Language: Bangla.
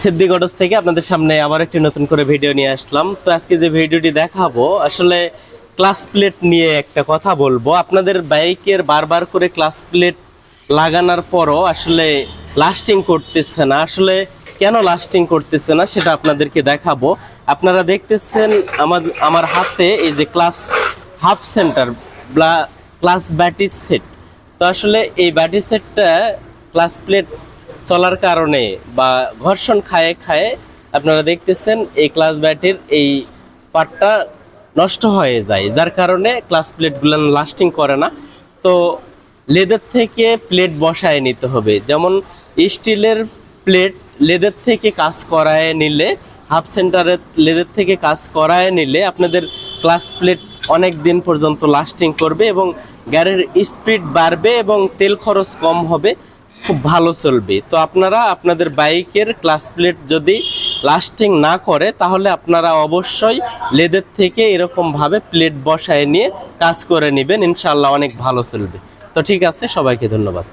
সিদ্দিকগঞ্জ থেকে আপনাদের সামনে আবার একটি নতুন করে ভিডিও নিয়ে আসলাম। তো আজকে যে ভিডিওটি দেখাবো আসলে ক্লাস প্লেট নিয়ে একটা কথা বলবো। আপনাদের বাইকের বারবার করে ক্লাস প্লেট লাগানোর পরও আসলে লাস্টিং করতেছে না। আসলে কেন লাস্টিং করতেছে না সেটা আপনাদেরকে দেখাবো। আপনারা দেখতেছেন আমার হাতে এই যে ক্লাস হাফ সেন্টার ক্লাস ব্যাটি সেট। তো আসলে এই ব্যাটি সেটটা ক্লাস প্লেট চলার কারণে বা ঘর্ষণ খায়ে খায়ে আপনারা দেখতেছেন এই ক্লাস ব্যাটির এই পার্টটা নষ্ট হয়ে যায়, যার কারণে ক্লাস প্লেটগুলো লাস্টিং করে না। তো লেদার থেকে প্লেট বসায় নিতে হবে। যেমন স্টিলের প্লেট লেদার থেকে কাজ করায় নিলে, হাফ সেন্টারের লেদার থেকে কাজ করায় নিলে আপনাদের ক্লাস প্লেট অনেক দিন পর্যন্ত লাস্টিং করবে এবং গাড়ির স্পিড বাড়বে এবং তেল খরচ কম হবে, খুব ভালো চলবে। তো আপনারা আপনাদের বাইকের ক্লাস প্লেট যদি লাস্টিং না করে তাহলে আপনারা অবশ্যই লেদার থেকে এরকমভাবে প্লেট বসায় নিয়ে কাজ করে নেবেন, ইনশাআল্লাহ অনেক ভালো চলবে। তো ঠিক আছে, সবাইকে ধন্যবাদ।